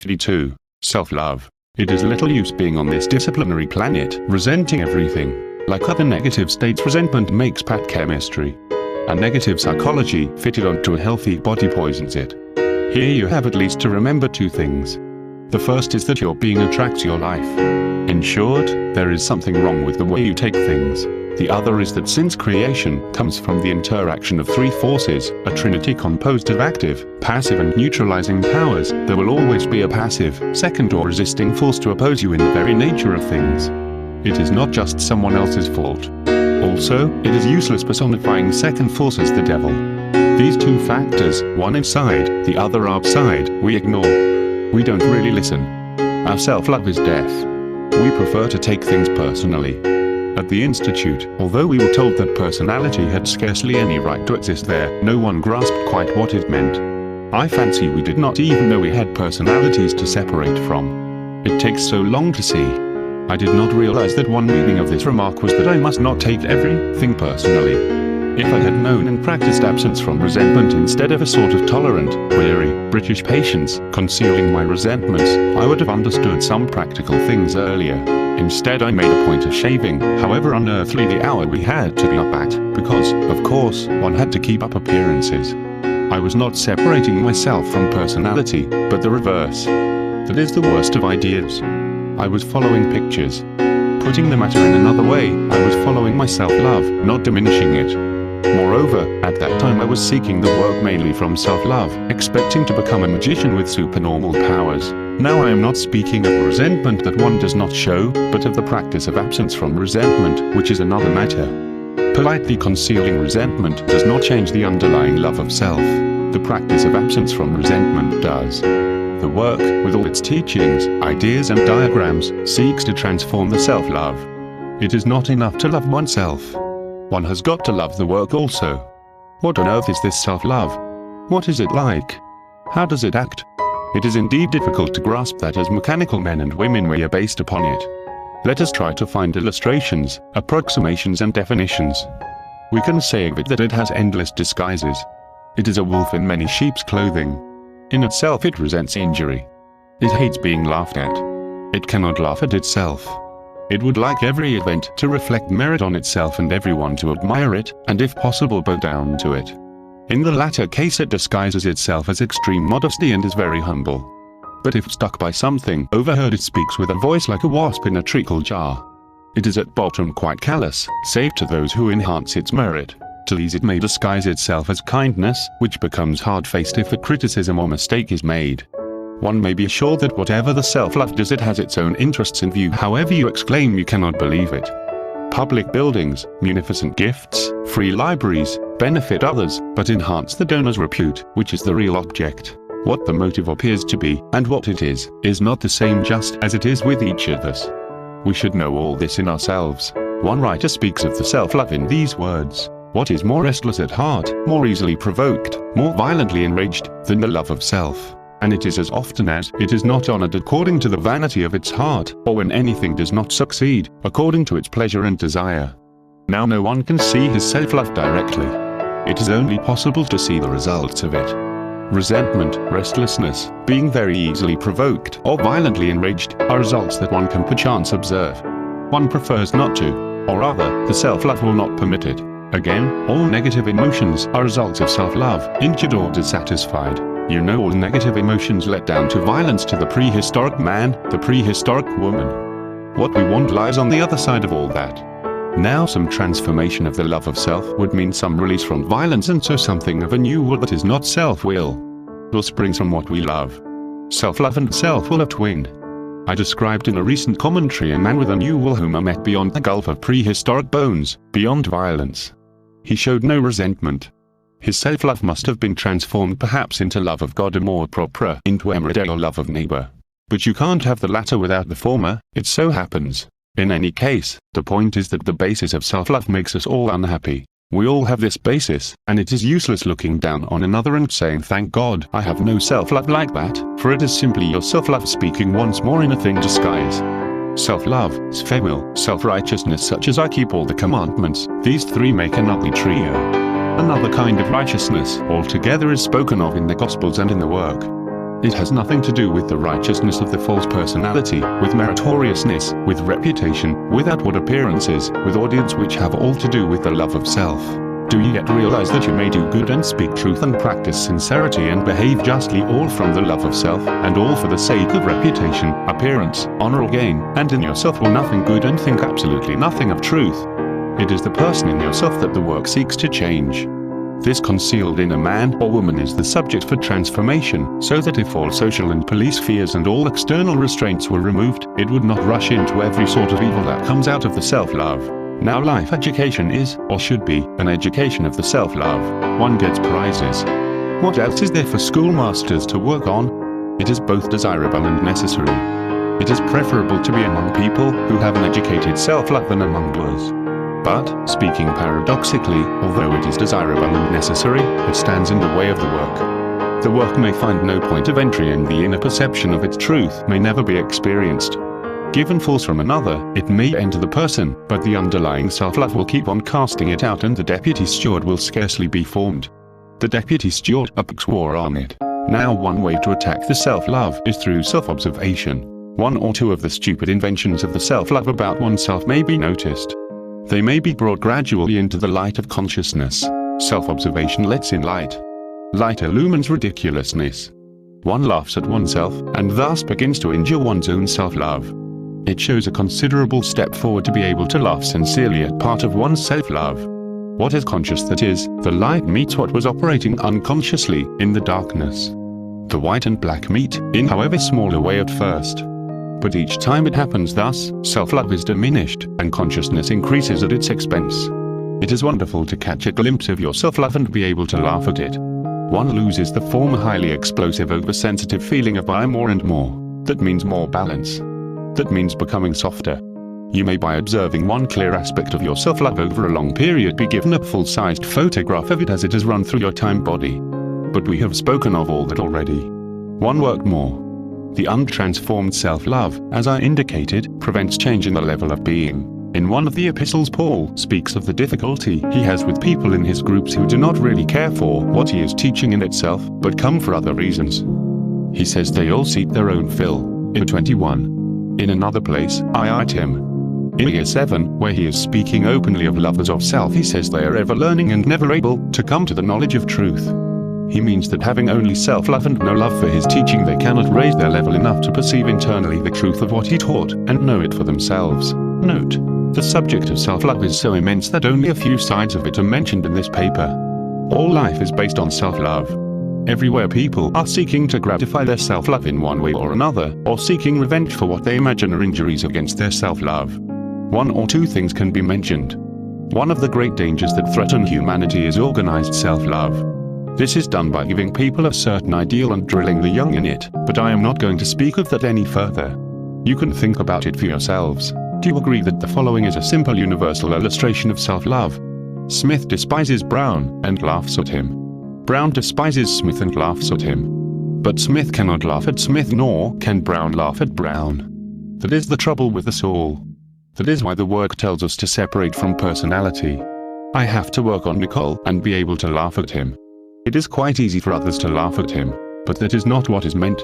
32. Self-love. It is little use being on this disciplinary planet, resenting everything. Like other negative states, resentment makes bad chemistry. A negative psychology fitted onto a healthy body poisons it. Here you have at least to remember two things. The first is that your being attracts your life. In short, there is something wrong with the way you take things. The other is that since creation comes from the interaction of three forces, a trinity composed of active, passive and neutralizing powers, there will always be a passive, second or resisting force to oppose you in the very nature of things. It is not just someone else's fault. Also, it is useless personifying second force as the devil. These two factors, one inside, the other outside, we ignore. We don't really listen. Our self-love is deaf. We prefer to take things personally. At the Institute, although we were told that personality had scarcely any right to exist there, no one grasped quite what it meant. I fancy we did not even know we had personalities to separate from. It takes so long to see. I did not realize that one meaning of this remark was that I must not take everything personally. If I had known and practiced absence from resentment instead of a sort of tolerant, weary, British patience, concealing my resentments, I would have understood some practical things earlier. Instead I made a point of shaving, however unearthly the hour we had to be up at, because, of course, one had to keep up appearances. I was not separating myself from personality, but the reverse. That is the worst of ideas. I was following pictures. Putting the matter in another way, I was following my self-love, not diminishing it. Moreover, at that time I was seeking the work mainly from self-love, expecting to become a magician with supernormal powers. Now I am not speaking of resentment that one does not show, but of the practice of absence from resentment, which is another matter. Politely concealing resentment does not change the underlying love of self. The practice of absence from resentment does. The work, with all its teachings, ideas and diagrams, seeks to transform the self-love. It is not enough to love oneself. One has got to love the work also. What on earth is this self-love? What is it like? How does it act? It is indeed difficult to grasp that as mechanical men and women we are based upon it. Let us try to find illustrations, approximations and definitions. We can say of it that it has endless disguises. It is a wolf in many sheep's clothing. In itself it resents injury. It hates being laughed at. It cannot laugh at itself. It would like every event to reflect merit on itself and everyone to admire it, and if possible bow down to it. In the latter case it disguises itself as extreme modesty and is very humble. But if stuck by something overheard, it speaks with a voice like a wasp in a treacle jar. It is at bottom quite callous, save to those who enhance its merit. To these it may disguise itself as kindness, which becomes hard-faced if a criticism or mistake is made. One may be assured that whatever the self-love does, it has its own interests in view. However you exclaim, you cannot believe it. Public buildings, munificent gifts, free libraries, benefit others, but enhance the donor's repute, which is the real object. What the motive appears to be, and what it is not the same just as it is with each of us. We should know all this in ourselves. One writer speaks of the self-love in these words: what is more restless at heart, more easily provoked, more violently enraged, than the love of self? And it is as often as it is not honored according to the vanity of its heart, or when anything does not succeed, according to its pleasure and desire. Now no one can see his self-love directly. It is only possible to see the results of it. Resentment, restlessness, being very easily provoked, or violently enraged, are results that one can perchance observe. One prefers not to, or rather, the self-love will not permit it. Again, all negative emotions are results of self-love, injured or dissatisfied. You know, all negative emotions led down to violence to the prehistoric man, the prehistoric woman. What we want lies on the other side of all that. Now some transformation of the love of self would mean some release from violence, and so something of a new will that is not self-will. Will springs from what we love. Self-love and self-will are twinned. I described in a recent commentary a man with a new will whom I met beyond the gulf of prehistoric bones, beyond violence. He showed no resentment. His self-love must have been transformed perhaps into love of God, amor propre, into emeride or love of neighbor. But you can't have the latter without the former, it so happens. In any case, the point is that the basis of self-love makes us all unhappy. We all have this basis, and it is useless looking down on another and saying, thank God I have no self-love like that, for it is simply your self-love speaking once more in a thin disguise. Self-love, will, self-righteousness such as I keep all the commandments, these three make an ugly trio. Another kind of righteousness altogether is spoken of in the Gospels and in the work. It has nothing to do with the righteousness of the false personality, with meritoriousness, with reputation, with outward appearances, with audience, which have all to do with the love of self. Do you yet realize that you may do good and speak truth and practice sincerity and behave justly, all from the love of self, and all for the sake of reputation, appearance, honor or gain, and in yourself will nothing good and think absolutely nothing of truth? It is the person in yourself that the work seeks to change. This concealed inner man or woman is the subject for transformation, so that if all social and police fears and all external restraints were removed, it would not rush into every sort of evil that comes out of the self-love. Now life education is, or should be, an education of the self-love. One gets prizes. What else is there for schoolmasters to work on? It is both desirable and necessary. It is preferable to be among people who have an educated self-love than among doers. But, speaking paradoxically, although it is desirable and necessary, it stands in the way of the work. The work may find no point of entry, and the inner perception of its truth may never be experienced. Given force from another, it may enter the person, but the underlying self-love will keep on casting it out, and the deputy steward will scarcely be formed. The deputy steward puts war on it. Now one way to attack the self-love is through self-observation. One or two of the stupid inventions of the self-love about oneself may be noticed. They may be brought gradually into the light of consciousness. Self-observation lets in light. Light illumines ridiculousness. One laughs at oneself, and thus begins to injure one's own self-love. It shows a considerable step forward to be able to laugh sincerely at part of one's self-love. What is conscious, that is, the light meets what was operating unconsciously in the darkness. The white and black meet, in however small a way at first. But each time it happens thus, self-love is diminished, and consciousness increases at its expense. It is wonderful to catch a glimpse of your self-love and be able to laugh at it. One loses the former highly explosive oversensitive feeling of I am more and more. That means more balance. That means becoming softer. You may, by observing one clear aspect of your self-love over a long period, be given a full-sized photograph of it as it has run through your time body. But we have spoken of all that already. One word more. The untransformed self-love, as I indicated, prevents change in the level of being. In one of the epistles, Paul speaks of the difficulty he has with people in his groups who do not really care for what he is teaching in itself, but come for other reasons. He says they all seek their own fill. In 21. In another place, I him. In year 7, where he is speaking openly of lovers of self, he says they are ever learning and never able to come to the knowledge of truth. He means that having only self-love and no love for his teaching, they cannot raise their level enough to perceive internally the truth of what he taught, and know it for themselves. Note: the subject of self-love is so immense that only a few sides of it are mentioned in this paper. All life is based on self-love. Everywhere people are seeking to gratify their self-love in one way or another, or seeking revenge for what they imagine are injuries against their self-love. One or two things can be mentioned. One of the great dangers that threaten humanity is organized self-love. This is done by giving people a certain ideal and drilling the young in it, but I am not going to speak of that any further. You can think about it for yourselves. Do you agree that the following is a simple universal illustration of self-love? Smith despises Brown, and laughs at him. Brown despises Smith and laughs at him. But Smith cannot laugh at Smith, nor can Brown laugh at Brown. That is the trouble with us all. That is why the work tells us to separate from personality. I have to work on Nicole and be able to laugh at him. It is quite easy for others to laugh at him, but that is not what is meant.